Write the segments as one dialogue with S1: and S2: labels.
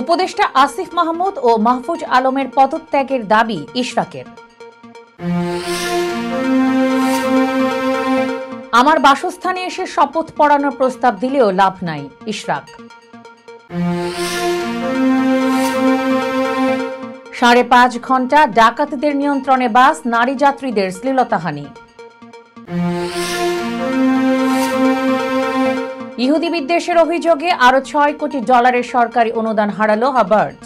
S1: উপদেষ্টা আসিফ মাহমুদ ও মাহফুজ আলমের পদত্যাগের দাবি ইশরাকের। আমার বাসস্থানে এসে শপথ পড়ানোর প্রস্তাব দিলেও লাভ নাই, ইশরাক। 5.5 ঘন্টা ডাকাতদের নিয়ন্ত্রণে বাস, নারী যাত্রীদের শ্লীলতাহানি। ইহুদি বিদ্বেষের অভিযোগে আরো $6 কোটি সরকারি অনুদান হারালো হার্ভার্ড।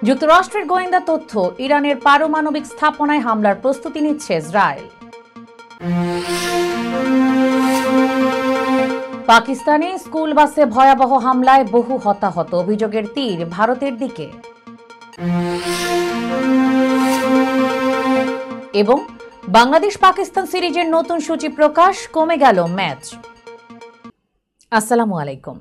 S1: যুক্তরাষ্ট্রের গোয়েন্দা তথ্য, ইরানের পারমাণবিক স্থাপনায় হামলার প্রস্তুতি নিচ্ছে ইসরায়েল। পাকিস্তানে স্কুল বাসে ভয়াবহ হামলায় বহু হতাহত, অভিযোগের তীর ভারতের দিকে। এবং বাংলাদেশ পাকিস্তান সিরিজের নতুন সূচি প্রকাশ, কমে গেল ম্যাচ। আসসালামু আলাইকুম,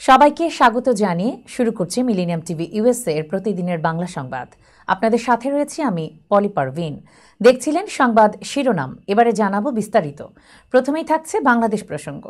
S1: সবাইকে স্বাগত জানিয়ে শুরু করছি মিলেনিয়াম টিভি ইউএসএ এর প্রতিদিনের বাংলা সংবাদ। আপনাদের সাথে রয়েছি আমি পলি পারভিন। দেখছিলেন সংবাদ শিরোনাম, এবারে জানাবো বিস্তারিত। প্রথমেই থাকছে বাংলাদেশ প্রসঙ্গ।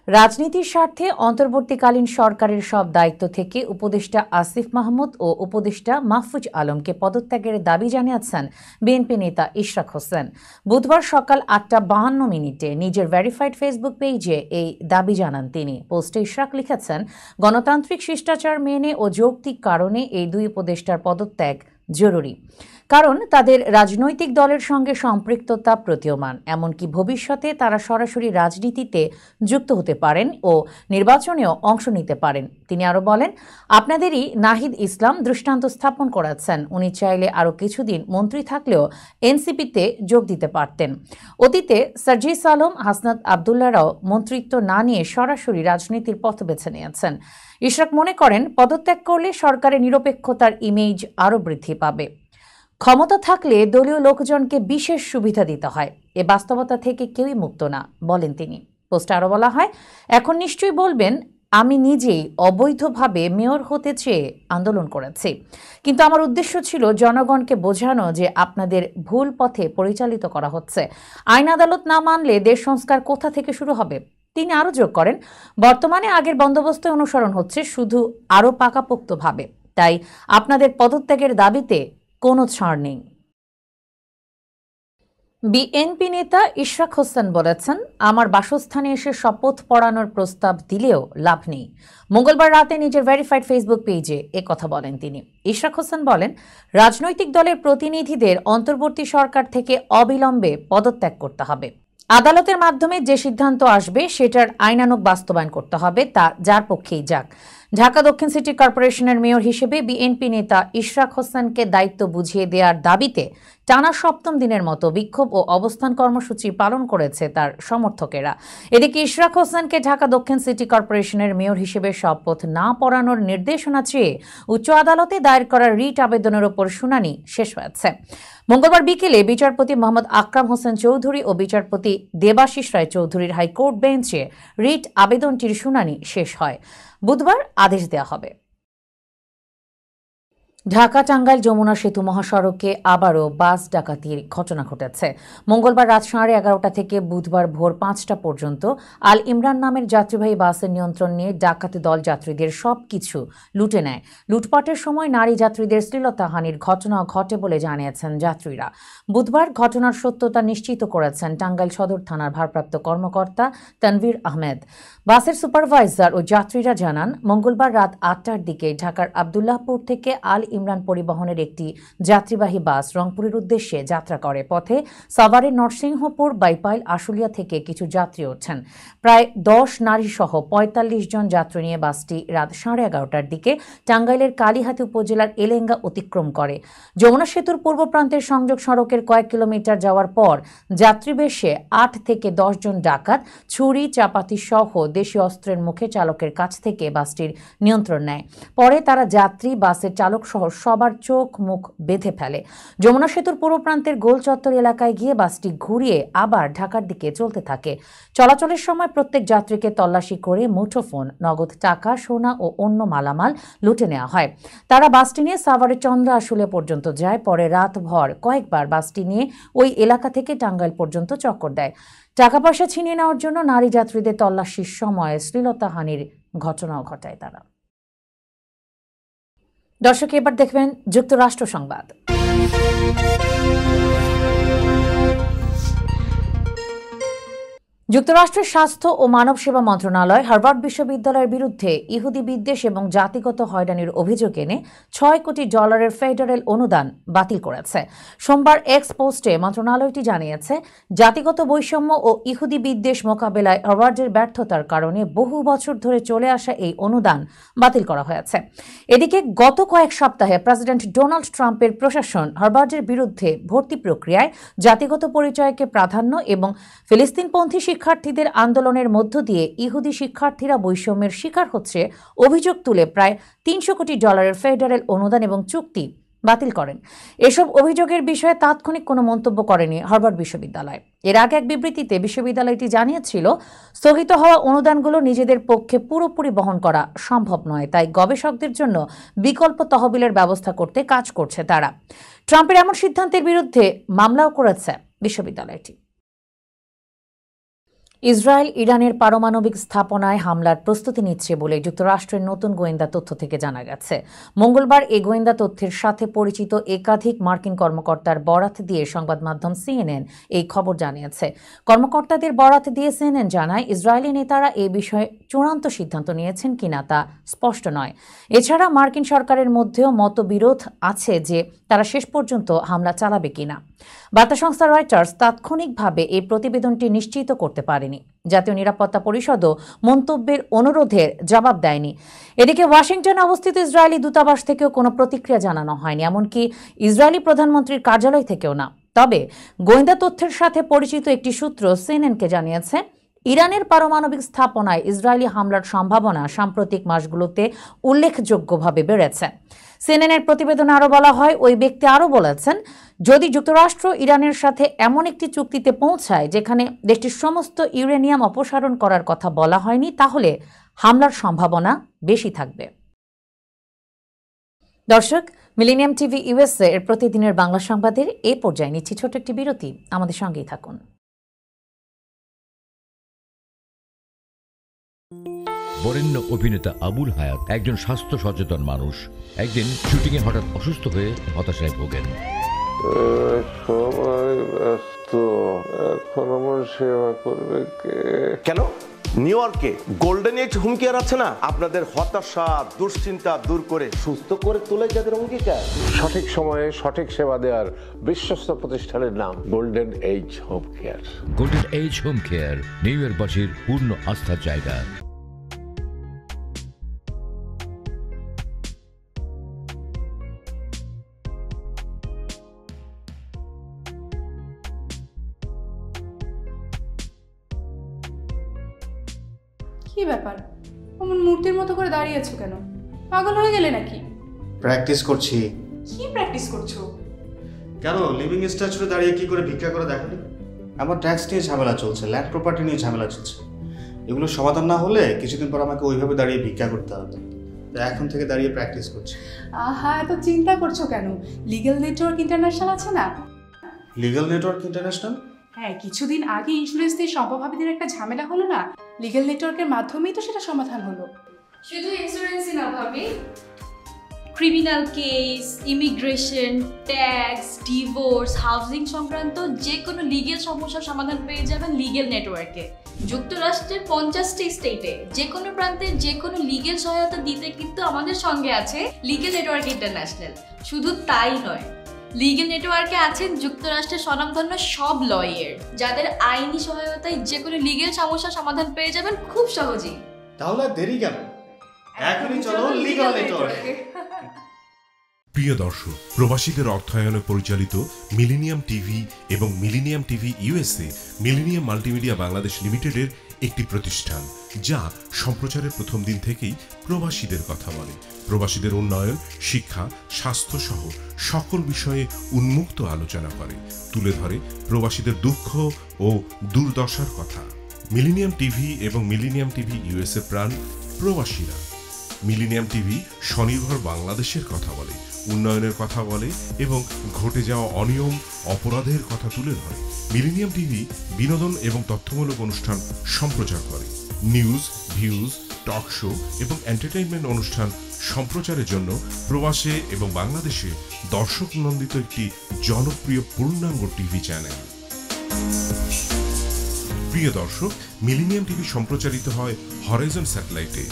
S1: রাজনীতির স্বার্থে অন্তর্বর্তীকালীন সরকারের সব দায়িত্ব থেকে উপদেষ্টা আসিফ মাহমুদ ও উপদেষ্টা মাহফুজ আলমকে পদত্যাগের দাবি জানিয়েছেন বিএনপি নেতা ইশরাক হোসেন। বুধবার সকাল 8:52 নিজের ভেরিফাইড ফেসবুক পেজে এই দাবি জানান তিনি। পোস্টে ইশরাক লিখেছেন, গণতান্ত্রিক শিষ্টাচার মেনে ও যৌক্তিক কারণে এই দুই উপদেষ্টার পদত্যাগ জরুরি, কারণ তাদের রাজনৈতিক দলের সঙ্গে সম্পৃক্ততা প্রতীয়মান, এমনকি ভবিষ্যতে তারা সরাসরি রাজনীতিতে যুক্ত হতে পারেন ও নির্বাচনেও অংশ নিতে পারেন। তিনি আরও বলেন, আপনাদেরই নাহিদ ইসলাম দৃষ্টান্ত স্থাপন করেছেন। উনি চাইলে আরও কিছুদিন মন্ত্রী থাকলেও এনসিপিতে যোগ দিতে পারতেন। অতীতে সার্জিস আলম, হাসনাত আবদুল্লাহরাও মন্ত্রিত্ব না নিয়ে সরাসরি রাজনীতির পথ বেছে নিয়েছেন। ইশরাক মনে করেন, পদত্যাগ করলে সরকারের নিরপেক্ষতার ইমেজ আরও বৃদ্ধি পাবে। ক্ষমতা থাকলে দলীয় লোকজনকে বিশেষ সুবিধা দিতে হয়, এ বাস্তবতা থেকে কেউই মুক্ত না, বলেন তিনি। পোস্টে আরও বলা হয়, এখন নিশ্চয়ই বলবেন আমি নিজেই অবৈধভাবে মেয়র হতে চেয়ে আন্দোলন করেছি, কিন্তু আমার উদ্দেশ্য ছিল জনগণকে বোঝানো যে আপনাদের ভুল পথে পরিচালিত করা হচ্ছে। আইন আদালত না মানলে দেশ সংস্কার কোথা থেকে শুরু হবে? তিনি আরও যোগ করেন, বর্তমানে আগের বন্দোবস্ত অনুসরণ হচ্ছে, শুধু আরও পাকাপোক্তভাবে। তাই আপনাদের পদত্যাগের দাবিতে কোনো ছাড় নেই। বিএনপি নেতা ইশরাক হোসেন বলেছেন, আমার বাসস্থানে এসে শপথ পড়ানোর প্রস্তাব দিলেও লাভ নেই। মঙ্গলবার রাতে নিজের ভেরিফাইড ফেসবুক পেজে কথা বলেন তিনি। ইশরাক হোসেন বলেন, রাজনৈতিক দলের প্রতিনিধিদের অন্তর্বর্তী সরকার থেকে অবিলম্বে পদত্যাগ করতে হবে। আদালতের মাধ্যমে যে সিদ্ধান্ত আসবে সেটার আইনানুগ বাস্তবায়ন করতে হবে, তা যার পক্ষেই যাক। ঢাকা দক্ষিণ সিটি কর্পোরেশনের মেয়র হিসেবে বিএনপি নেতা ইশরাক হোসেনকে দায়িত্ব বুঝিয়ে দেওয়ার দাবিতে টানা 7ম দিনের মতো বিক্ষোভ ও অবস্থান কর্মসূচি পালন করেছে তার সমর্থকেরা। এদিকে ইশরাক হোসেনকে ঢাকা দক্ষিণ সিটি কর্পোরেশনের মেয়র হিসেবে শপথ না পড়ানোর নির্দেশনা চেয়ে উচ্চ আদালতে দায়ের করা রিট আবেদনের ওপর শুনানি শেষ হয়েছে। মঙ্গলবার বিকেলে বিচারপতি মোহাম্মদ আকরাম হোসেন চৌধুরী ও বিচারপতি দেবাশিস রায় চৌধুরীর হাইকোর্ট বেঞ্চে রিট আবেদনটির শুনানি শেষ হয়। বুধবার আদেশ দেওয়া হবে। ঢাকা টাঙ্গাইল যমুনা সেতু মহাসড়কে আবারও বাস ডাকাতির ঘটনা ঘটেছে। মঙ্গলবার রাত 11:30 থেকে বুধবার ভোর 5টা পর্যন্ত আল ইমরান নামের যাত্রীবাহী বাসের নিয়ন্ত্রণ নিয়ে ডাকাতি দল যাত্রীদের সবকিছু লুটে নেয়। লুটপাটের সময় নারী যাত্রীদের শ্লীলতাহানির ঘটনা ঘটে বলে জানিয়েছেন যাত্রীরা। বুধবার ঘটনার সত্যতা নিশ্চিত করেছেন টাঙ্গাইল সদর থানার ভারপ্রাপ্ত কর্মকর্তা তানভীর আহমেদ। বাসের সুপারভাইজার ও যাত্রীরা জানান, মঙ্গলবার রাত 8টার দিকে ঢাকার আব্দুল্লাহপুর থেকে আল ইমরান পরিবহনের একটি যাত্রীবাহী বাস রংপুরের উদ্দেশ্যে যাত্রা করে। পথে সাভারের নরসিংহপুর বাইপাইল আশুলিয়া থেকে কিছু যাত্রী ওঠেন। প্রায় 10 নারী সহ 45 জন যাত্রী নিয়ে বাসটি রাত 11:30টার দিকে টাঙ্গাইলের কালীহাতি উপজেলার এলেঙ্গা অতিক্রম করে। যমুনা সেতুর পূর্ব প্রান্তের সংযোগ সড়কের কয়েক কিলোমিটার যাওয়ার পর যাত্রীবেশে 8 থেকে 10 জন ডাকাত ছুরি চাপাতি সহ দেশীয় অস্ত্রের মুখে চালকের কাছ থেকে বাসটির নিয়ন্ত্রণ নেয়। পরে তারা যাত্রী, বাসের চালক সহ সবার চোখ মুখ বেঁধে ফেলে। যমুনা সেতুর পূর্ব প্রান্তের গোল চত্বর এলাকায় গিয়ে বাসটি ঘুরিয়ে আবার ঢাকার দিকে চলতে থাকে। চলাচলের সময় প্রত্যেক যাত্রীকে তল্লাশি করে মুঠোফোন, নগদ টাকা, সোনা ও অন্য মালামাল লুটে নেওয়া হয়। তারা বাসটি নিয়ে সাভারের চন্দ্র আসলে পর্যন্ত যায়। পরে রাতভর কয়েকবার বাসটি নিয়ে ওই এলাকা থেকে টাঙ্গাইল পর্যন্ত চক্কর দেয়। টাকা পয়সা ছিনিয়ে নেওয়ার জন্য নারী যাত্রীদের তল্লাশির সময় শ্লীলতাহানির ঘটনাও ঘটায় তারা। দর্শক, এবার দেখবেন যুক্তরাষ্ট্র সংবাদ। যুক্তরাষ্ট্রের স্বাস্থ্য ও মানব সেবা মন্ত্রণালয় হার্ভার্ড বিশ্ববিদ্যালয়ের বিরুদ্ধে ইহুদি বিদ্বেষ এবং জাতিগত হয়রানির অভিযোগ এনে $6 কোটি ফেডারেল অনুদান বাতিল করেছে। সোমবার এক্স পোস্টে মন্ত্রণালয়টি জানিয়েছে, জাতিগত বৈষম্য ও ইহুদি বিদ্বেষ মোকাবেলায় হার্ভার্ডের ব্যর্থতার কারণে বহু বছর ধরে চলে আসা এই অনুদান বাতিল করা হয়েছে। এদিকে গত কয়েক সপ্তাহে প্রেসিডেন্ট ডোনাল্ড ট্রাম্পের প্রশাসন হার্ভার্ডের বিরুদ্ধে ভর্তি প্রক্রিয়ায় জাতিগত পরিচয়কে প্রাধান্য এবং ফিলিস্তিনপন্থী শিক্ষার্থীদের আন্দোলনের মধ্য দিয়ে ইহুদি শিক্ষার্থীরা বৈষম্যের শিকার হচ্ছে অভিযোগ তুলে প্রায় $300 কোটি ফেডারেল অনুদান এবং চুক্তি বাতিল করেন। এসব অভিযোগের বিষয়ে তাৎক্ষণিক কোনো মন্তব্য করেনি হার্ভার্ড বিশ্ববিদ্যালয়। এর আগে এক বিবৃতিতে বিশ্ববিদ্যালয়টি জানিয়েছিল, স্থগিত হওয়া অনুদানগুলো নিজেদের পক্ষে পুরোপুরি বহন করা সম্ভব নয়, তাই গবেষকদের জন্য বিকল্প তহবিলের ব্যবস্থা করতে কাজ করছে তারা। ট্রাম্পের এমন সিদ্ধান্তের বিরুদ্ধে মামলাও করেছে বিশ্ববিদ্যালয়টি। ইসরায়েল ইরানের পারমাণবিক স্থাপনায় হামলার প্রস্তুতি নিচ্ছে বলে যুক্তরাষ্ট্রের নতুন গোয়েন্দা তথ্য থেকে জানা গেছে। মঙ্গলবার এই গোয়েন্দা তথ্যের সাথে পরিচিত একাধিক মার্কিন কর্মকর্তার বরাত দিয়ে সংবাদ মাধ্যম CNN এই খবর জানিয়েছে। কর্মকর্তাদের বরাত দিয়ে CNN জানায়, ইসরায়েলি নেতারা এই বিষয়ে চূড়ান্ত সিদ্ধান্ত নিয়েছেন কিনা তা স্পষ্ট নয়। এছাড়া মার্কিন সরকারের মধ্যেও মতবিরোধ আছে যে তারা শেষ পর্যন্ত হামলা চালাবে কিনা। বার্তা সংস্থা রয়টার্স তাৎক্ষণিকভাবে এই প্রতিবেদনটি নিশ্চিত করতে পারেনি। জাতীয় নিরাপত্তা পরিষদও মন্তব্যের অনুরোধের জবাব দেয়নি। এদিকে ওয়াশিংটনে অবস্থিত ইসরায়েলি দূতাবাস থেকেও কোনো প্রতিক্রিয়া জানানো হয়নি, এমনকি ইসরায়েলি প্রধানমন্ত্রীর কার্যালয় থেকেও না। তবে গোয়েন্দা তথ্যের সাথে পরিচিত একটি সূত্র সিএনএনকে জানিয়েছে, ইরানের পারমাণবিক স্থাপনায় ইসরায়েলি হামলার সম্ভাবনা সাম্প্রতিক মাসগুলোতে উল্লেখযোগ্যভাবে বেড়েছে। সিএনএনের প্রতিবেদনে আরও বলা হয়, ওই ব্যক্তি আরও বলেছেন, যদি যুক্তরাষ্ট্র ইরানের সাথে এমন একটি চুক্তিতে পৌঁছায় যেখানে দেশটির সমস্ত ইউরেনিয়াম অপসারণ করার কথা বলা হয়নি, তাহলে হামলার সম্ভাবনা বেশি থাকবে। দর্শক, মিলেনিয়াম টিভি USA এর প্রতিদিনের বাংলা সংবাদের এ পর্যায়ে নিচ্ছি ছোট একটি বিরতি। আমাদের সঙ্গেই থাকুন।
S2: বরেণ্য অভিনেতা আবুল হায়াত একজন স্বাস্থ্য সচেতন মানুষ। একদিন শুটিংয়ে হঠাৎ অসুস্থ হয়ে হতাশায় ভোগেন।
S3: সবাই ব্যস্ত, এখন আমার সেবা করবে কে?
S4: কেন? নিউ ইয়র্কে গোল্ডেন এজ হোম কেয়ার আছে না, আপনাদের হতাশা দুশ্চিন্তা দূর করে সুস্থ করে তোলে যাদের অঙ্গীকার।
S3: সঠিক সময়ে সঠিক সেবা দেওয়ার বিশ্বস্ত প্রতিষ্ঠানের নাম golden age home care.
S2: Golden age home care New ইয়র্কবাসীর পূর্ণ আস্থার জায়গা।
S5: কি ব্যাপার, অমন মূর্তির মতো করে দাঁড়িয়ে আছো কেন? পাগল হয়ে গেলে নাকি?
S6: প্র্যাকটিস করছি।
S5: কি প্র্যাকটিস করছো?
S6: কেন লিভিং স্ট্যাচুরে দাঁড়িয়ে কি করে ভিক্ষা করে দেখালি? আমার ট্যাক্স নিয়ে ঝামেলা চলছে, ল্যান্ড প্রপার্টি নিয়ে ঝামেলা চলছে। এগুলো সমাধান না হলে কিছুদিন পর আমাকে ওইভাবে দাঁড়িয়ে ভিক্ষা করতে হবে। এখন থেকে দাঁড়িয়ে প্র্যাকটিস করছি।
S5: আহা, এত চিন্তা করছো কেন? লিগ্যাল নেটওয়ার্ক ইন্টারন্যাশনাল আছে না?
S6: Legal network international?
S5: হ্যাঁ, কিছুদিন আগে ইন্স্যুরেন্স দিয়ে সম্পভাবীদের একটা ঝামেলা হলো না, লিগ্যাল নেটওয়ার্কের মাধ্যমেই তো সেটা সমাধান হলো।
S7: শুধু ইন্স্যুরেন্সই না ভাবি, criminal case, immigration, tax, divorce, housing সংক্রান্ত যে কোনো লিগ্যাল সমস্যার সমাধান পেয়ে যাবেন লিগ্যাল নেটওয়ার্কে। যুক্তরাষ্ট্রের 50টি স্টেটে যে কোনো প্রান্তে যে কোনো লিগ্যাল সহায়তা দিতে কিন্তু আমাদের সঙ্গে আছে লিগ্যাল নেটওয়ার্ক ইন্টারন্যাশনাল। শুধু তাই নয়, লিগ্যাল নেটওয়ার্কে আছেন যুক্তরাষ্ট্রের স্বনামধন্য সব লয়ার, যাদের আইনি সহায়তায় যে কোনো লিগ্যাল সমস্যার সমাধান পেয়ে যাবেন খুব সহজেই।
S6: তাহলে দেরি কেন? এখনই চলো লিগ্যাল নেটওয়ার্কে।
S8: প্রিয় দর্শক, প্রবাসীদের অর্থায়নে পরিচালিত মিলেনিয়াম টিভি এবং millennium TV USA millennium multimedia Bangladesh লিমিটেডের একটি প্রতিষ্ঠান যা সম্প্রচারের প্রথম দিন থেকেই প্রবাসীদের কথা বলে, প্রবাসীদের উন্নয়ন, শিক্ষা, স্বাস্থ্য সহ সকল বিষয়ে উন্মুক্ত আলোচনা করে, তুলে ধরে প্রবাসীদের দুঃখ ও দুর্দশার কথা। মিলেনিয়াম টিভি এবং মিলেনিয়াম টিভি ইউএসএ প্রাণ প্রবাসীরা। মিলেনিয়াম টিভি স্বনির্ভর বাংলাদেশের কথা বলে, উন্নয়নের কথা বলে এবং ঘটে যাওয়া অনিয়ম, অপরাধের কথা তুলে ধরে। মিলেনিয়াম টিভি বিনোদন এবং তথ্যমূলক অনুষ্ঠান সম্প্রচার করে। নিউজ, ভিউজ, টক শো এবং এন্টারটেইনমেন্ট অনুষ্ঠান সম্প্রচারের জন্য প্রবাসে এবং বাংলাদেশে দর্শক নন্দিত একটি জনপ্রিয় পূর্ণাঙ্গ টিভি চ্যানেল। প্রিয় দর্শক, মিলেনিয়াম টিভি সম্প্রচারিত হয় হরাইজন স্যাটেলাইটে,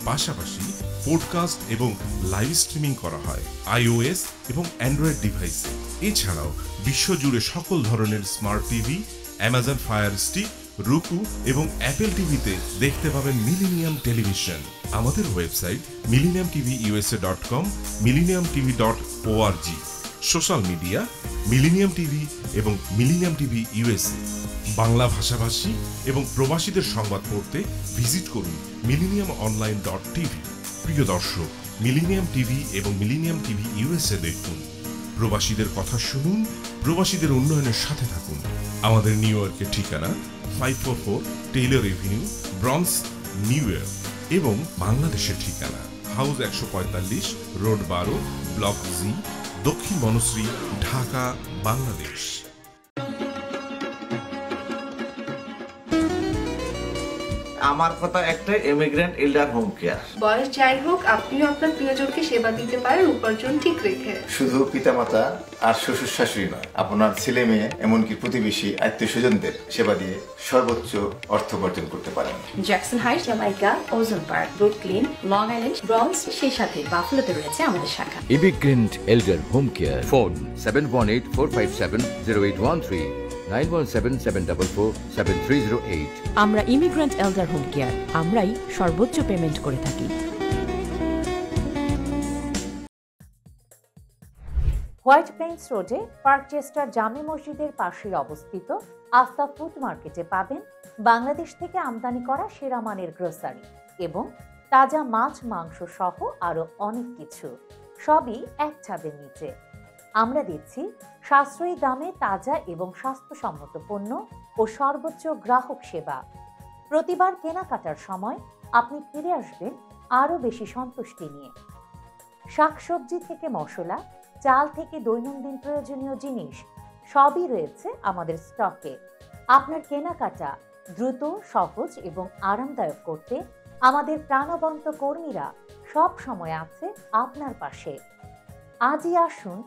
S8: পাশাপাশি পডকাস্ট এবং লাইভ স্ট্রিমিং করা হয় iOS এবং অ্যান্ড্রয়েড ডিভাইসে। এছাড়াও বিশ্বজুড়ে সকল ধরনের smart TV, Amazon fire stick, রুকু এবং অ্যাপেল টিভিতে দেখতে পাবেন মিলেনিয়াম টেলিভিশন। আমাদের website millenniumtvusa.com, millenniumtv.org। Social media millennium TV এবং মিলেনিয়াম টিভি ইউএসএ। বাংলা ভাষাভাষী এবং প্রবাসীদের সংবাদ পড়তে ভিজিট করুন millenniumonline.tv। প্রিয় দর্শক, মিলেনিয়াম টিভি এবং মিলেনিয়াম টিভি ইউএসএ দেখুন, প্রবাসীদের কথা শুনুন, প্রবাসীদের উন্নয়নের সাথে থাকুন। আমাদের নিউ ইয়র্কের ঠিকানা 544 Taylor Avenue, bronze, New York এবং বাংলাদেশের ঠিকানা হাউস 145, রোড 12, ব্লক জি, দক্ষিণ বনশ্রী, ঢাকা, বাংলাদেশ।
S9: আমার কথা একটাই, ইমিগ্রেন্ট এল্ডার হোম কেয়ার।
S5: বয়স যাই হোক, আপনিও আপনার প্রিয়জনকে সেবা দিতে পারেন উপার্জন ঠিক রেখে।
S10: শুধু পিতামাতা আর শ্বশুর শাশুড়ি নয়, আপনার ছেলে মেয়ে এমনকি প্রতিবেশী আত্মীয় স্বজনদের সেবা দিয়ে সর্বোচ্চ অর্থ উপার্জন করতে পারেন।
S11: জ্যাকসন হাইট, জামাইকা, ওজন park, Brooklyn, long island, bronze, সেই সাথে বাফলোতে রয়েছে আমাদের শাখা।
S2: Immigrant এল্ডার home care. ফোন 7184570813, 9177447308।
S11: আমরা ইমিগ্রেন্ট এল্ডার হোম কেয়ার, আমরাই সর্বোচ্চ পেমেন্ট করে থাকি।
S1: হোয়াইট প্লেন্স রোডে পার্কচেস্টার জামে মসজিদের পাশে অবস্থিত আফতাব ফুড মার্কেটে পাবেন বাংলাদেশ থেকে আমদানি করা সেরা মানের গ্রোসারি এবং তাজা মাছ, মাংস সহ আরো অনেক কিছু, সবই এক ছাদের নিচে। আমরা দিচ্ছি সাশ্রয়ী দামে তাজা এবং স্বাস্থ্যসম্মত পণ্য ও সর্বোচ্চ গ্রাহক সেবা। প্রতিবার কেনাকাটার সময় আপনি ফিরে আসবেন আরো বেশি সন্তুষ্টি নিয়ে। শাকসবজি থেকে মশলা, চাল থেকে দৈনন্দিন প্রয়োজনীয় জিনিস সবই রয়েছে আমাদের স্টকে। আপনার কেনাকাটা দ্রুত, সহজ এবং আরামদায়ক করতে আমাদের প্রাণবন্ত কর্মীরা সব সময় আছে আপনার পাশে। আজই আসুন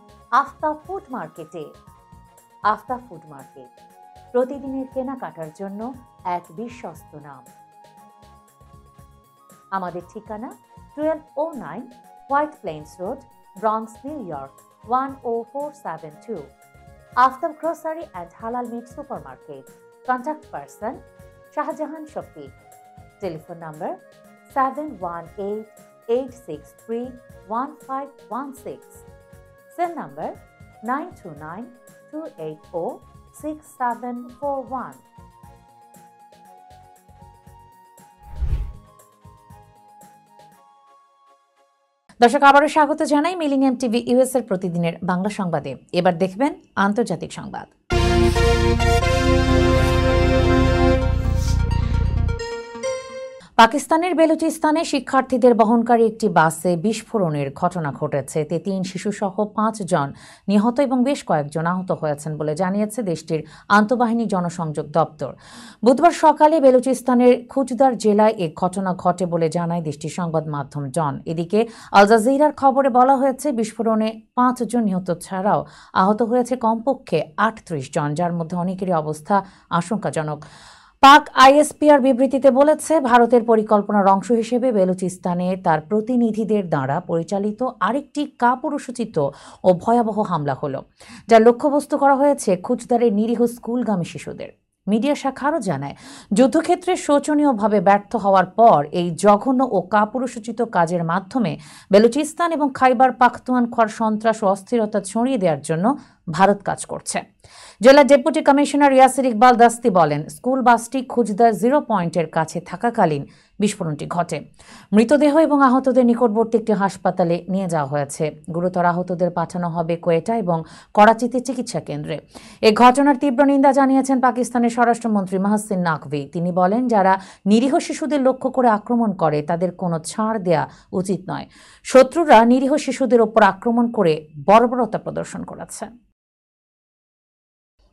S1: আফতাব ফুড মার্কেটে। আফতাব ফুড মার্কেট, প্রতিদিনের কেনাকাটার জন্য এক বিশ্বস্ত নাম। আমাদের ঠিকানা 1209 White Plains Road, Bronx, New York 10472। Aftab grocery and halal meat supermarket. Contact person Shahjahan Shafiq. Telephone number 7188631516। Cell number 9292806741। দর্শক, আবারও স্বাগত জানাই মিলেনিয়াম টিভি ইউএস এর প্রতিদিনের বাংলা সংবাদে। এবার দেখবেন আন্তর্জাতিক সংবাদ। পাকিস্তানের বেলুচিস্তানে শিক্ষার্থীদের বহনকারী একটি বাসে বিস্ফোরণের ঘটনা ঘটেছে। এতে 3 শিশুসহ 5 জন নিহত এবং বেশ কয়েকজন আহত হয়েছেন বলে জানিয়েছে দেশটির আন্তঃবাহিনী জনসংযোগ দপ্তর। বুধবার সকালে বেলুচিস্তানের খুচদার জেলায় এ ঘটনা ঘটে বলে জানায় দেশটির সংবাদ মাধ্যম ডন। এদিকে আল জাজিরার খবরে বলা হয়েছে বিস্ফোরণে 5 জন নিহত ছাড়াও আহত হয়েছে কমপক্ষে 38 জন, যার মধ্যে অনেকেরই অবস্থা আশঙ্কাজনক। পাক আইএসপিআর বিবৃতিতে বলেছে, ভারতের পরিকল্পনার অংশ হিসেবে বেলুচিস্তানে তার প্রতিনিধিদের দ্বারা পরিচালিত আরেকটি কাপুরুষোচিত ও ভয়াবহ হামলা হলো, যার লক্ষ্যবস্তু করা হয়েছে খুচদারের নিরীহ স্কুলগামী শিশুদের। মিডিয়া শাখা আরও জানায়, যুদ্ধক্ষেত্রে শোচনীয়ভাবে ব্যর্থ হওয়ার পর এই জঘন্য ও কাপুরুষোচিত কাজের মাধ্যমে বেলুচিস্তান এবং খাইবার পাখতুনখোয়ার সন্ত্রাস ও অস্থিরতা ছড়িয়ে দেওয়ার জন্য ভারত কাজ করছে। জেলা ডেপুটি কমিশনার ইয়াসির ইকবাল দাস্তি বলেন, স্কুল বাসটি খুজদার 0 পয়েন্টের কাছে থাকাকালীন বিস্ফোরণটি ঘটে। মৃতদেহ এবং আহতদের নিকটবর্তী একটি হাসপাতালে নিয়ে যাওয়া হয়েছে। গুরুতর আহতদের পাঠানো হবে কোয়েটা এবং করাচিতে চিকিৎসা কেন্দ্রে। এই ঘটনার তীব্র নিন্দা জানিয়েছেন পাকিস্তানের স্বরাষ্ট্রমন্ত্রী মাহসিন নাকভি। তিনি বলেন, যারা নিরীহ শিশুদের লক্ষ্য করে আক্রমণ করে তাদের কোনো ছাড় দেয়া উচিত নয়। শত্রুরা নিরীহ শিশুদের ওপর আক্রমণ করে বর্বরতা প্রদর্শন করেছে।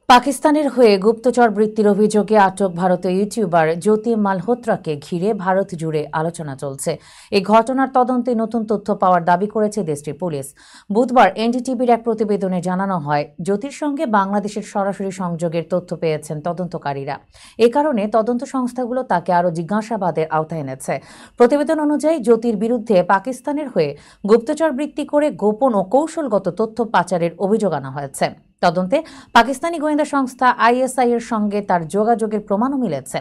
S1: পাকিস্তানের হয়ে গুপ্তচর বৃত্তির অভিযোগে আটক ভারতীয় ইউটিউবার জ্যোতি মালহোত্রাকে ঘিরে ভারত জুড়ে আলোচনা চলছে। এই ঘটনার তদন্তে নতুন তথ্য পাওয়ার দাবি করেছে দেশটির পুলিশ। বুধবার এনডিটিভির এক প্রতিবেদনে জানানো হয়, জ্যোতির সঙ্গে বাংলাদেশের সরাসরি সংযোগের তথ্য পেয়েছেন তদন্তকারীরা। এ কারণে তদন্ত সংস্থাগুলো তাকে আরও জিজ্ঞাসাবাদের আওতায় এনেছে। প্রতিবেদন অনুযায়ী জ্যোতির বিরুদ্ধে পাকিস্তানের হয়ে গুপ্তচর বৃত্তি করে গোপন ও কৌশলগত তথ্য পাচারের অভিযোগ আনা হয়েছে। তদন্তে পাকিস্তানি গোয়েন্দা সংস্থা আইএসআই এর সঙ্গে তার যোগাযোগের প্রমাণও মিলেছে।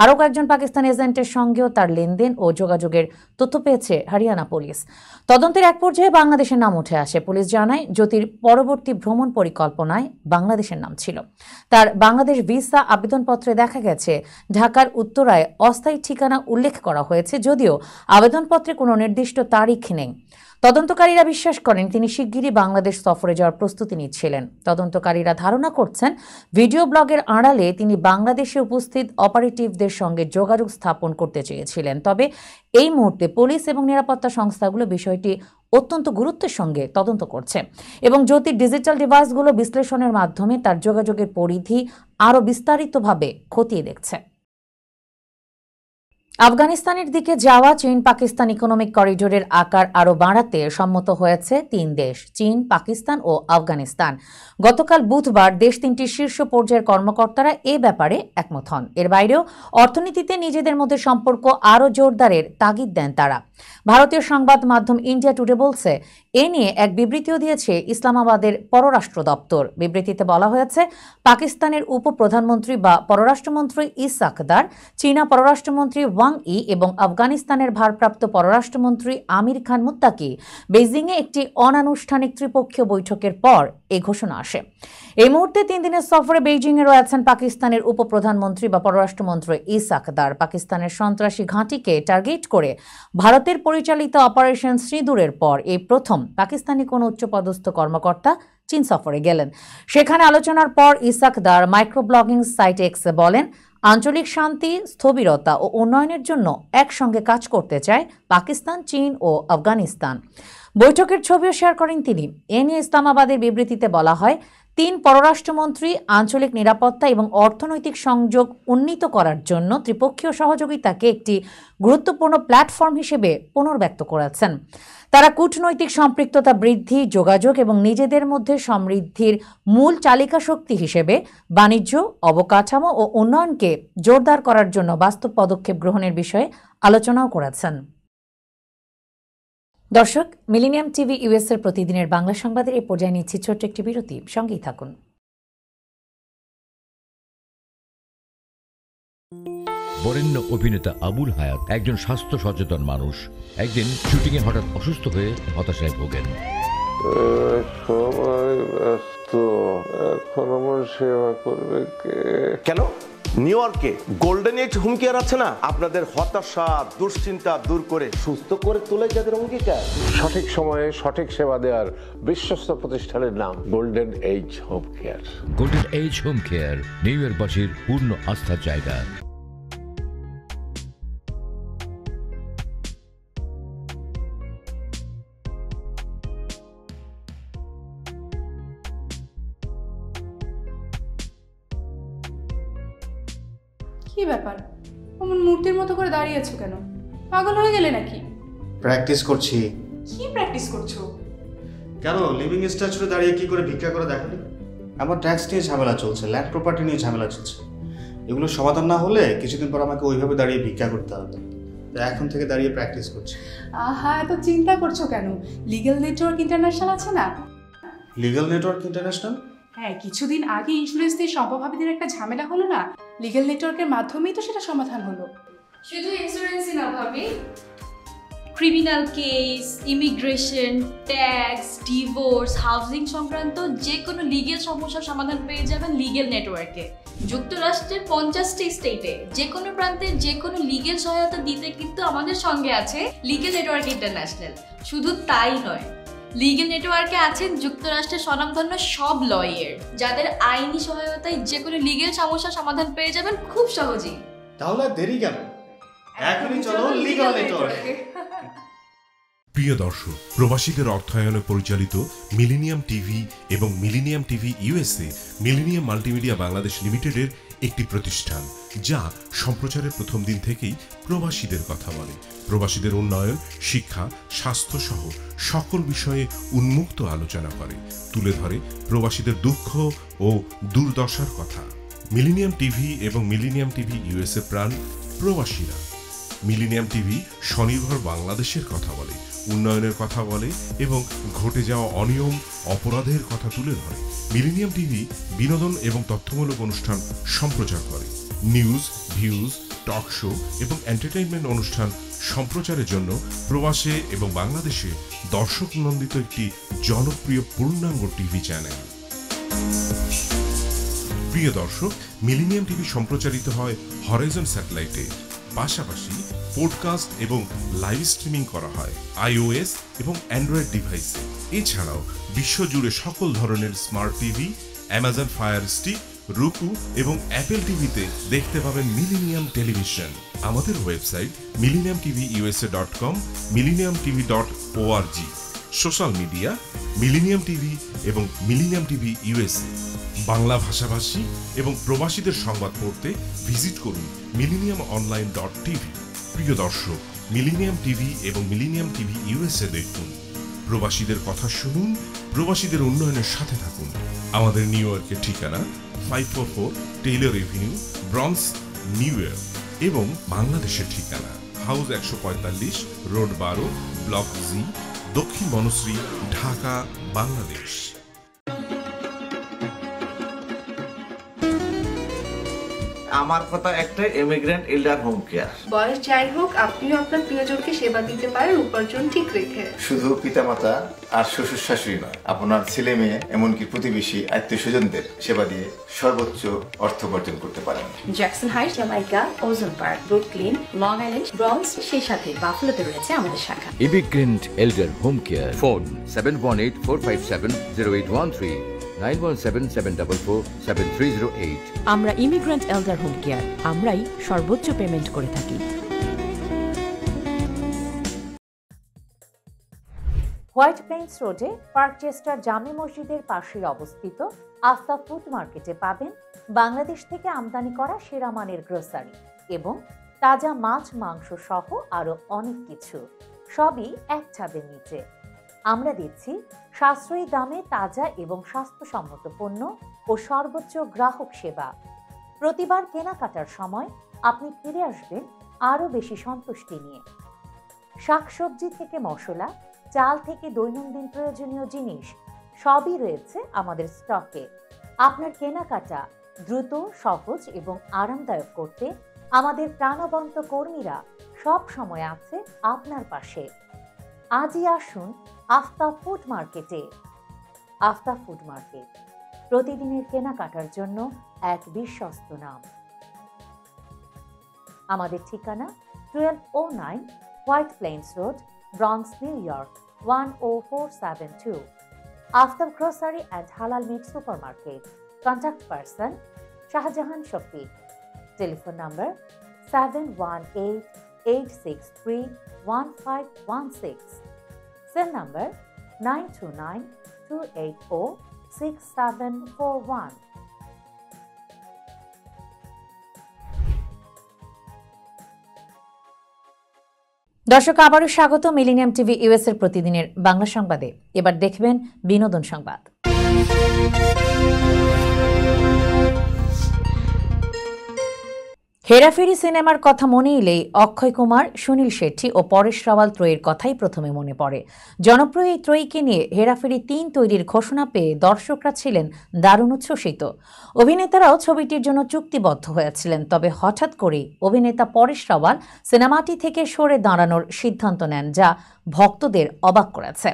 S1: আরও কয়েকজন পাকিস্তানি এজেন্টের সঙ্গেও তার লেনদেন ও যোগাযোগের তথ্য পেয়েছে হরিয়ানা পুলিশ। তদন্তের এক পর্যায়ে বাংলাদেশের নাম উঠে আসে। পুলিশ জানায়, জ্যোতির পরবর্তী ভ্রমণ পরিকল্পনায় বাংলাদেশের নাম ছিল। তার বাংলাদেশ ভিসা আবেদনপত্রে দেখা গেছে ঢাকার উত্তরায় অস্থায়ী ঠিকানা উল্লেখ করা হয়েছে, যদিও আবেদনপত্রে কোনো নির্দিষ্ট তারিখ নেই। তদন্তকারীরা বিশ্বাস করেন তিনি শিগগিরই বাংলাদেশ সফরে যাওয়ার প্রস্তুতি নিচ্ছিলেন। তদন্তকারীরা ধারণা করছেন, ভিডিও ব্লগের আড়ালে তিনি বাংলাদেশে উপস্থিত অপারেটিভদের সঙ্গে যোগাযোগ স্থাপন করতে চেয়েছিলেন। তবে এই মুহূর্তে পুলিশ এবং নিরাপত্তা সংস্থাগুলো বিষয়টি অত্যন্ত গুরুত্বের সঙ্গে তদন্ত করছে এবং জ্যোতির ডিজিটাল ডিভাইসগুলো বিশ্লেষণের মাধ্যমে তার যোগাযোগের পরিধি আরও বিস্তারিতভাবে খতিয়ে দেখছে। আফগানিস্তানের দিকে যাওয়া চীন পাকিস্তান ইকোনমিক করিডোরের আকার আরও বাড়াতে সম্মত হয়েছে 3 দেশ, চীন, পাকিস্তান ও আফগানিস্তান। গতকাল বুধবার দেশ 3টির শীর্ষ পর্যায়ের কর্মকর্তারা এ ব্যাপারে একমত হন। এর বাইরেও অর্থনীতিতে নিজেদের মধ্যে সম্পর্ক আরও জোরদারের তাগিদ দেন তারা। ভারতীয় সংবাদ মাধ্যম ইন্ডিয়া টুডে বলছে, এ নিয়ে এক বিবৃতিও দিয়েছে ইসলামাবাদের পররাষ্ট্র দপ্তর। বিবৃতিতে বলা হয়েছে, পাকিস্তানের উপপ্রধানমন্ত্রী বা পররাষ্ট্রমন্ত্রী ইসাক দার, চীনা পররাষ্ট্রমন্ত্রী ওয়াং ই এবং আফগানিস্তানের ভারপ্রাপ্ত পররাষ্ট্রমন্ত্রী আমির খান মুত্তাকি বেইজিংয়ে একটি অনানুষ্ঠানিক ত্রিপক্ষীয় বৈঠকের পর এই ঘোষণা আসে। এই মুহূর্তে 3 দিনের সফরে বেইজিংয়ে রয়েছেন পাকিস্তানের উপপ্রধানমন্ত্রী বা পররাষ্ট্রমন্ত্রী ইসাক দার। পাকিস্তানের সন্ত্রাসী ঘাঁটিকে টার্গেট করে ভারতের পরিচালিত অপারেশন সিঁদুরের পর এই প্রথম পাকিস্তানি কোনো উচ্চপদস্থ কর্মকর্তা চীন সফরে গেলেন। সেখানে আলোচনার পর ইসাক দার মাইক্রোব্লগিং সাইট এক্সে বলেন, আঞ্চলিক শান্তি, স্থবিরতা ও উন্নয়নের জন্য একসঙ্গে কাজ করতে চায় পাকিস্তান, চীন ও আফগানিস্তান। বৈঠকের ছবিও শেয়ার করেন তিনি। এ নিয়ে ইসলামাবাদের বিবৃতিতে বলা হয়, 3 পররাষ্ট্রমন্ত্রী আঞ্চলিক নিরাপত্তা এবং অর্থনৈতিক সংযোগ উন্নীত করার জন্য ত্রিপক্ষীয় সহযোগিতাকে একটি গুরুত্বপূর্ণ প্ল্যাটফর্ম হিসেবে পুনর্ব্যক্ত করেছেন। তারা কূটনৈতিক সম্পৃক্ততা বৃদ্ধি, যোগাযোগ এবং নিজেদের মধ্যে সমৃদ্ধির মূল চালিকা শক্তি হিসেবে বাণিজ্য, অবকাঠামো ও উন্নয়নকে জোরদার করার জন্য বাস্তব পদক্ষেপ গ্রহণের বিষয়ে আলোচনাও করেছেন। দর্শক, মিলেনিয়াম টিভি ইউএস এর প্রতিদিনের বাংলা সংবাদের এই পর্যায়ে নিচ্ছি ছোট্ট একটি বিরতি। সঙ্গেই থাকুন।
S2: বরেণ্য অভিনেতা আবুল হায়াত একজন স্বাস্থ্য সচেতন মানুষ। একদিন শুটিংয়ে হঠাৎ অসুস্থ হয়ে হতাশায় ভোগেন।
S3: সবাই ব্যস্ত, এখন আমার সেবা করবে কে?
S4: কেন? নিউ ইয়র্কে গোল্ডেন এজ হোম কেয়ার আছে না, আপনাদের হতাশা, দুশ্চিন্তা দূর করে সুস্থ করে তোলে যাদের অঙ্গীকার।
S3: সঠিক সময়ে সঠিক সেবা দেওয়ার বিশ্বস্ত প্রতিষ্ঠানের নাম golden age home care.
S2: Golden age home care New ইয়র্কবাসীর পূর্ণ আস্থার জায়গা।
S5: কি ব্যাপার, অমন মূর্তির মতো করে দাঁড়িয়ে আছো কেন? পাগল হয়ে গেলে নাকি?
S6: প্র্যাকটিস করছি।
S5: কি প্র্যাকটিস করছো?
S6: কেন লিভিং স্ট্যাচুরে দাঁড়িয়ে কি করে ভিক্ষা করে দেখালি? আমার ট্যাক্স নিয়ে ঝামেলা চলছে, ল্যান্ড প্রপার্টি নিয়ে ঝামেলা চলছে। এগুলো সমাধান না হলে কিছুদিন পর আমাকে ওইভাবে দাঁড়িয়ে ভিক্ষা করতে হবে। তো এখন থেকে দাঁড়িয়ে প্র্যাকটিস করছি।
S5: আহা, এত চিন্তা করছো কেন? লিগ্যাল নেটওয়ার্ক ইন্টারন্যাশনাল আছে না?
S6: Legal network international?
S5: হ্যাঁ, কিছুদিন আগে ইন্স্যুরেন্স দিয়ে সম্পভাবীদের একটা ঝামেলা হলো না, লিগ্যাল নেটওয়ার্কের মাধ্যমেই তো সেটা সমাধান হলো।
S7: শুধু ইন্স্যুরেন্সই না ভাবি, criminal case, immigration, tax, divorce, housing সংক্রান্ত যে কোনো লিগেল সমস্যার সমাধান পেয়ে যাবেন লিগেল নেটওয়ার্কে। যুক্তরাষ্ট্রের 50টি স্টেটে যে কোনো প্রান্তে যে কোনো লিগেল সহায়তা দিতে কিন্তু আমাদের সঙ্গে আছে লিগেল নেটওয়ার্ক ইন্টারন্যাশনাল। শুধু তাই নয়, লিগেল নেটওয়ার্কে আছেন যুক্তরাষ্ট্রের স্বনামধন্য সব লয়ার, যাদের আইনি সহায়তায় যে কোনো লিগেল সমস্যার সমাধান পেয়ে যাবেন খুব সহজেই।
S6: তাহলে দেরি কেন, এখনই চলো লিগ্যাল নেটওয়ার্কে।
S8: প্রিয় দর্শক, প্রবাসীদের অর্থায়নে পরিচালিত মিলেনিয়াম টিভি এবং millennium TV USA millennium multimedia Bangladesh লিমিটেডের একটি প্রতিষ্ঠান, যা সম্প্রচারের প্রথম দিন থেকেই প্রবাসীদের কথা বলে। প্রবাসীদের উন্নয়ন, শিক্ষা, স্বাস্থ্য সহ সকল বিষয়ে উন্মুক্ত আলোচনা করে, তুলে ধরে প্রবাসীদের দুঃখ ও দুর্দশার কথা। মিলেনিয়াম টিভি এবং মিলেনিয়াম টিভি ইউএসএ প্রাণ প্রবাসীরা। মিলেনিয়াম টিভি স্বনির্ভর বাংলাদেশের কথা বলে, উন্নয়নের কথা বলে এবং ঘটে যাওয়া অনিয়ম, অপরাধের কথা তুলে ধরে। মিলেনিয়াম টিভি বিনোদন এবং তথ্যমূলক অনুষ্ঠান সম্প্রচার করে। নিউজ, ভিউজ, টক শো এবং এন্টারটেইনমেন্ট অনুষ্ঠান সম্প্রচারের জন্য প্রবাসে এবং বাংলাদেশে দর্শক নন্দিত একটি জনপ্রিয় পূর্ণাঙ্গ টিভি চ্যানেল। প্রিয় দর্শক, মিলেনিয়াম টিভি সম্প্রচারিত হয় হরাইজন স্যাটেলাইটে, পাশাপাশি পডকাস্ট এবং লাইভ স্ট্রিমিং করা হয় iOS এবং অ্যান্ড্রয়েড ডিভাইসে। এছাড়াও বিশ্বজুড়ে সকল ধরনের smart TV, Amazon fire stick, রুকু এবং অ্যাপেল টিভিতে দেখতে পাবেন মিলেনিয়াম টেলিভিশন। আমাদের website millenniumtvusa.com, millenniumtv.org। Social media millennium TV এবং মিলেনিয়াম টিভি ইউএসএ। বাংলা ভাষাভাষী এবং প্রবাসীদের সংবাদ পড়তে ভিজিট করুন millenniumonline.tv। প্রিয় দর্শক, মিলেনিয়াম টিভি এবং মিলেনিয়াম টিভি ইউএসএ দেখুন, প্রবাসীদের কথা শুনুন, প্রবাসীদের উন্নয়নের সাথে থাকুন। আমাদের নিউ ইয়র্কের ঠিকানা 544 Taylor Avenue, bronze, New York এবং বাংলাদেশের ঠিকানা হাউস 145, রোড 12, ব্লক জি, দক্ষিণ বনশ্রী, ঢাকা, বাংলাদেশ।
S9: আমার কথা একটাই, ইমিগ্রেন্ট এল্ডার হোম কেয়ার।
S11: বয়স যাই হোক, আপনিও আপনার প্রিয়জনকে সেবা দিতে পারেন উপার্জন ঠিক রেখে।
S10: শুধু পিতামাতা আর শ্বশুর শাশুড়ি নয়, আপনার ছেলে মেয়ে এমনকি প্রতিবেশী আত্মীয় স্বজনদের সেবা দিয়ে সর্বোচ্চ অর্থ উপার্জন করতে পারেন।
S11: জ্যাকসন হাইট, জামাইকা, ওজন park, Brooklyn, long island, bronze, সেই সাথে বাফলোতে রয়েছে আমাদের শাখা।
S2: Immigrant এল্ডার home care. ফোন 7184570813, 9177447308।
S12: আমরা ইমিগ্রেন্ট এল্ডার হোম কেয়ার, আমরাই সর্বোচ্চ পেমেন্ট করে থাকি।
S1: হোয়াইট প্লেন্স রোডে পার্কচেস্টার জামে মসজিদের পাশে অবস্থিত আফতাব ফুড মার্কেটে পাবেন বাংলাদেশ থেকে আমদানি করা সেরা মানের গ্রোসারি এবং তাজা মাছ, মাংস সহ আরো অনেক কিছু, সবই এক ছাদের নিচে। আমরা দিচ্ছি সাশ্রয়ী দামে তাজা এবং স্বাস্থ্যসম্মত পণ্য ও সর্বোচ্চ গ্রাহক সেবা। প্রতিবার কেনাকাটার সময় আপনি ফিরে আসবেন আরো বেশি সন্তুষ্টি নিয়ে। শাকসবজি থেকে মশলা, চাল থেকে দৈনন্দিন প্রয়োজনীয় জিনিস সবই রয়েছে আমাদের স্টকে। আপনার কেনাকাটা দ্রুত, সহজ এবং আরামদায়ক করতে আমাদের প্রাণবন্ত কর্মীরা সব সময় আছে আপনার পাশে। আজই আসুন আফতাব ফুড মার্কেটে। আফতাব ফুড মার্কেট, প্রতিদিনের কেনাকাটার জন্য এক বিশ্বস্ত নাম। আমাদের ঠিকানা 1209 White Plains Road, Bronx, New York 10472। Aftab grocery and halal meat supermarket. Contact person Shahjahan Shafiq. Telephone number 7188631516। Cell number 9292806741। দর্শক, আবারও স্বাগত মিলেনিয়াম টিভি ইউএস এর প্রতিদিনের বাংলা সংবাদে। এবার দেখবেন বিনোদন সংবাদ। হেরাফেরি সিনেমার কথা মনে এলেই অক্ষয় কুমার, সুনীল শেট্টি ও পরেশ রাওয়াল ত্রয়ীর কথাই প্রথমে মনে পড়ে। জনপ্রিয় এই ত্রয়ীকে নিয়ে হেরাফেরি ৩ তৈরির ঘোষণা পেয়ে দর্শকরা ছিলেন দারুণ উচ্ছ্বসিত। অভিনেতারাও ছবিটির জন্য চুক্তিবদ্ধ হয়েছিলেন। তবে হঠাৎ করেই অভিনেতা পরেশ রাওয়াল সিনেমাটি থেকে সরে দাঁড়ানোর সিদ্ধান্ত নেন, যা ভক্তদের অবাক করেছে।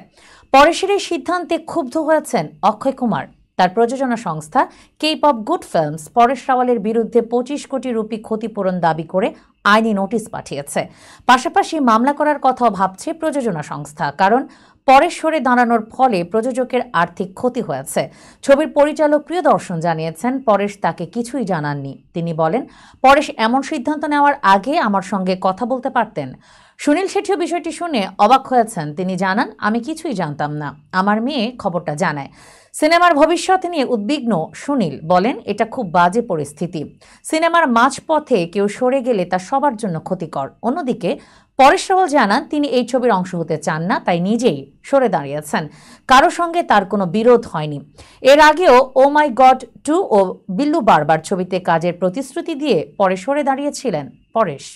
S1: পরেশের এই সিদ্ধান্তে ক্ষুব্ধ হয়েছেন অক্ষয় কুমার। তার প্রযোজনা সংস্থা কেপপ গুড ফিল্মস পরেশ রাওয়ালের বিরুদ্ধে ২৫ কোটি রুপি ক্ষতিপূরণ দাবি করে আইনি নোটিশ পাঠিয়েছে। পাশাপাশি মামলা করার কথাও ভাবছে প্রযোজনা সংস্থা, কারণ পরেশ সরে দাঁড়ানোর ফলে প্রযোজকের আর্থিক ক্ষতি হয়েছে। ছবির পরিচালক প্রিয়দর্শন জানিয়েছেন, পরেশ তাকে কিছুই জানাননি। তিনি বলেন, পরেশ এমন সিদ্ধান্ত নেওয়ার আগে আমার সঙ্গে কথা বলতে পারতেন। সুনীল শেট্টিও বিষয়টি শুনে অবাক হয়েছেন। তিনি জানান, আমি কিছুই জানতাম না, আমার মেয়ে খবরটা জানায়। সিনেমার ভবিষ্যৎ নিয়ে উদ্বিগ্ন সুনীল বলেন, এটা খুব বাজে পরিস্থিতি। সিনেমার মাঝপথে কেউ সরে গেলে তা সবার জন্য ক্ষতিকর। অন্যদিকে পরেশ রাওয়াল জানান, তিনি এই ছবির অংশ হতে চান না, তাই নিজেই সরে দাঁড়িয়েছেন। কারো সঙ্গে তার কোনো বিরোধ হয়নি। এর আগেও ও মাই গড 2 ও বিল্লু বারবার ছবিতে কাজের প্রতিশ্রুতি দিয়ে পরে সরে দাঁড়িয়েছিলেন পরেশ।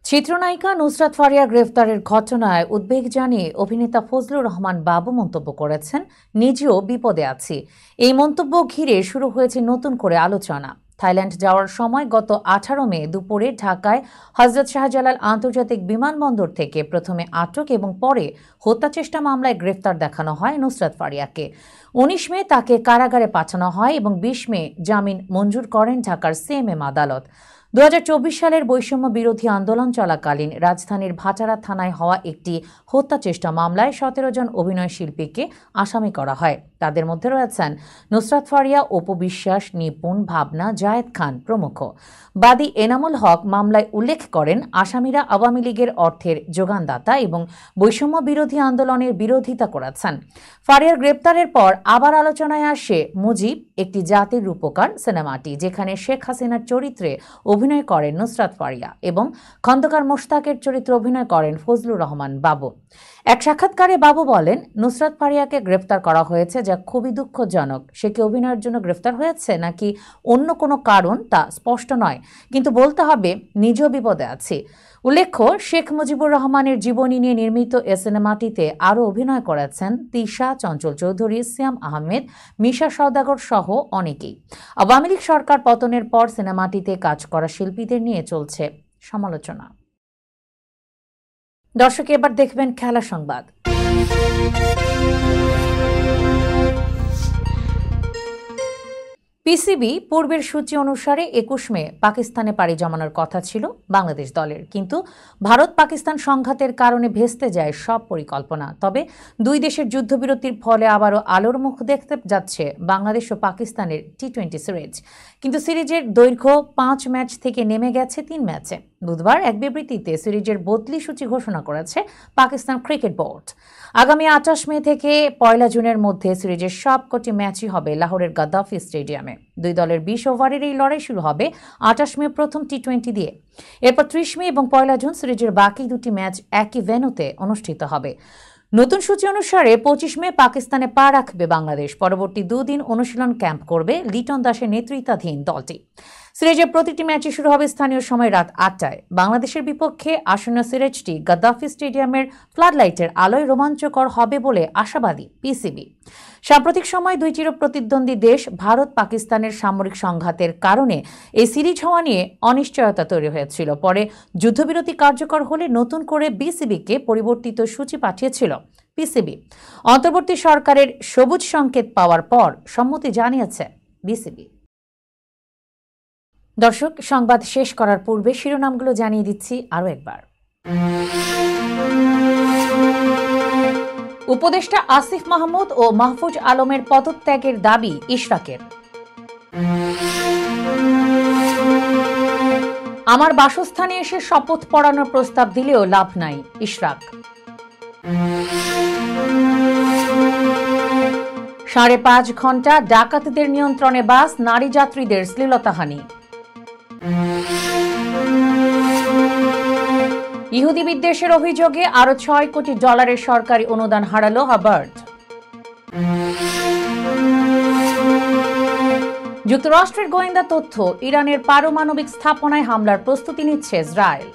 S1: চিত্রনায়িকা নুসরাত ফারিয়া গ্রেফতারের ঘটনায় উদ্বেগ জানিয়ে অভিনেতা ফজলুর রহমান বাবু মন্তব্য করেছেন, নিজেও বিপদে আছি। এই মন্তব্য ঘিরে শুরু হয়েছে নতুন করে আলোচনা। থাইল্যান্ড যাওয়ার সময় গত ১৮ মে দুপুরে ঢাকায় হযরত শাহজালাল আন্তর্জাতিক বিমানবন্দর থেকে প্রথমে আটক এবং পরে হত্যাচেষ্টা মামলায় গ্রেফতার দেখানো হয় নুসরাত ফারিয়াকে। ১৯ মে তাকে কারাগারে পাঠানো হয় এবং ২০ মে জামিন মঞ্জুর করেন ঢাকার সিএমএম আদালত। ২০২৪ সালের বৈষম্য বিরোধী আন্দোলন চলাকালীন রাজধানীর ভাটারা থানায় হওয়া একটি হত্যাচেষ্টা মামলায় ১৭ জন অভিনয় শিল্পীকে আসামি করা হয়। তাদের মধ্যে রয়েছেন নুসরাত ফারিয়া, অপু বিশ্বাস, নিপুণ, ভাবনা, জায়েদ খান প্রমুখ। বাদী এনামুল হক মামলায় উল্লেখ করেন, আসামিরা আওয়ামী লীগের অর্থের যোগানদাতা এবং বৈষম্য বিরোধী আন্দোলনের বিরোধিতা করেছেন। ফারিয়ার গ্রেপ্তারের পর আবার আলোচনায় আসে মুজিব, একটি জাতির রূপকার সিনেমাটি, যেখানে শেখ হাসিনার চরিত্রে অভিনয় করেন নুসরাত ফারিয়া এবং খন্দকার মোশতাকের চরিত্রে অভিনয় করেন ফজলুর রহমান বাবু। এক সাক্ষাৎকারে বাবু বলেন, নুসরাত ফারিয়াকে গ্রেফতার করা হয়েছে, যা খুবই দুঃখজনক। সে কি অভিনয়ের জন্য গ্রেফতার হয়েছে নাকি অন্য কোনো কারণ তা স্পষ্ট নয়, কিন্তু বলতে হবে নিজেও বিপদে আছি। উল্লেখ্য, শেখ মুজিবুর রহমানের জীবনী নিয়ে নির্মিত এ সিনেমাটিতে আরও অভিনয় করেছেন তিশা, চঞ্চল চৌধুরী, সিয়াম আহমেদ, মিশা সওদাগর সহ অনেকেই। আওয়ামী লীগ সরকার পতনের পর সিনেমাটিতে কাজ করা শিল্পীদের নিয়ে চলছে সমালোচনা। দর্শক, এবার দেখবেন খেলা সংবাদ। পিসিবি পূর্বের সূচি অনুসারে ২১ মে পাকিস্তানে পাড়ি জমানোর কথা ছিল বাংলাদেশ দলের, কিন্তু ভারত পাকিস্তান সংঘাতের কারণে ভেস্তে যায় সব পরিকল্পনা। তবে দুই দেশের যুদ্ধবিরতির ফলে আবারও আলোর মুখ দেখতে যাচ্ছে বাংলাদেশ ও পাকিস্তানের টি-20 সিরিজ, কিন্তু সিরিজের দৈর্ঘ্য ৫ ম্যাচ থেকে নেমে গেছে ৩ ম্যাচে। বুধবার এক বিবৃতিতে সিরিজের বদলি সূচি ঘোষণা করেছে পাকিস্তান ক্রিকেট বোর্ড। আগামী ২৮ মে থেকে ১ জুনের মধ্যে সিরিজের সবকটি ম্যাচই হবে লাহোরের গাদ্দাফি স্টেডিয়ামে। দুই দলের ২০ ওভারের এই লড়াই শুরু হবে ২৮ মে প্রথম টি-20 দিয়ে। এরপর ৩০ মে এবং ১ জুন সিরিজের বাকি দুটি ম্যাচ একই ভেন্যুতে অনুষ্ঠিত হবে। নতুন সূচি অনুসারে ২৫ মে পাকিস্তানে পা রাখবে বাংলাদেশ। পরবর্তী দুদিন অনুশীলন ক্যাম্প করবে লিটন দাসের নেতৃত্বাধীন দলটি। সিরিজের প্রতিটি ম্যাচই শুরু হবে স্থানীয় সময় রাত ৮টায়। বাংলাদেশের বিপক্ষে আসন্ন সিরিজটি গাদ্দাফি স্টেডিয়ামের ফ্লাডলাইটের আলোয় রোমাঞ্চকর হবে বলে আশাবাদী পিসিবি। সাম্প্রতিক সময় দুই চিরপ্রতিদ্বন্দ্বী দেশ ভারত পাকিস্তানের সামরিক সংঘাতের কারণে এই সিরিজ হওয়া নিয়ে অনিশ্চয়তা তৈরি হয়েছিল। পরে যুদ্ধবিরতি কার্যকর হলে নতুন করে বিসিবিকে পরিবর্তিত সূচি পাঠিয়েছিল পিসিবি। অন্তর্বর্তী সরকারের সবুজ সংকেত পাওয়ার পর সম্মতি জানিয়েছে বিসিবি। দর্শক, সংবাদ শেষ করার পূর্বে শিরোনামগুলো জানিয়ে দিচ্ছি আরও একবার। উপদেষ্টা আসিফ মাহমুদ ও মাহফুজ আলমের পদত্যাগের দাবি ইশরাকের। আমার বাসস্থানে এসে শপথ পড়ানোর প্রস্তাব দিলেও লাভ নাই, ইশরাক। ৫.৫ ঘন্টা ডাকাতদের নিয়ন্ত্রণে বাস, নারী যাত্রীদের শ্লীলতাহানি। ইহুদি বিদ্বেষের অভিযোগে আরো $৬ কোটি সরকারি অনুদান হারালো হাবার্ড। যুক্তরাষ্ট্রের গোয়েন্দা তথ্য, ইরানের পারমাণবিক স্থাপনায় হামলার প্রস্তুতি নিচ্ছে ইসরায়েল।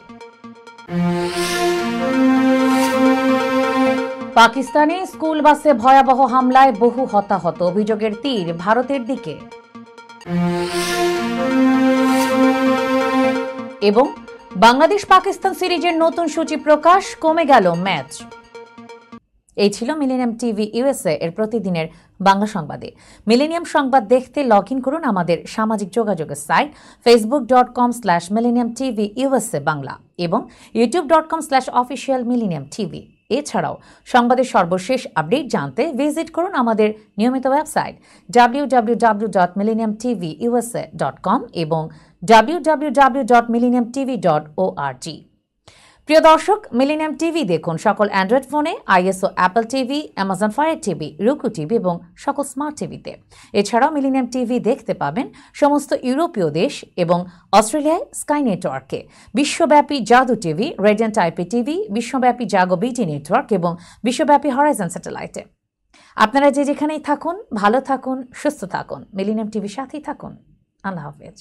S1: পাকিস্তানে স্কুল বাসে ভয়াবহ হামলায় বহু হতাহত, অভিযোগের তীর ভারতের দিকে। এবং বাংলাদেশ পাকিস্তান সিরিজের নতুন সূচি প্রকাশ, কমে গেল ম্যাচ। এই ছিল মিলেনিয়াম টিভি ইউএসএ এর প্রতিদিনের বাংলা সংবাদে। মিলেনিয়াম সংবাদ দেখতে লগ ইন করুন আমাদের সামাজিক যোগাযোগের সাইট facebook.com/millenniumtvusa বাংলা এবং youtube.com/officialmillenniumtv। এছাড়াও সংবাদের সর্বশেষ আপডেট জানতে ভিজিট করুন আমাদের নিয়মিত ওয়েবসাইট www.millenniumtvusa.com এবং www.millenniumtv.org। প্রিয় দর্শক, মিলেনিয়াম টিভি দেখুন সকল অ্যান্ড্রয়েড ফোনে, ISO Apple TV, Amazon fire TV, রুকু টিভি এবং সকল স্মার্ট টিভিতে। এছাড়াও মিলেনিয়াম টিভি দেখতে পাবেন সমস্ত ইউরোপীয় দেশ এবং অস্ট্রেলিয়ায় স্কাই নেটওয়ার্কে, বিশ্বব্যাপী জাদু টিভি, রেডিয়েন্ট আইপি টিভি, বিশ্বব্যাপী জাগো বিটি নেটওয়ার্ক এবং বিশ্বব্যাপী হরাইজন স্যাটেলাইটে। আপনারা যে যেখানেই থাকুন, ভালো থাকুন, সুস্থ থাকুন, মিলেনিয়াম টিভির সাথেই থাকুন। আল্লাহ হাফেজ।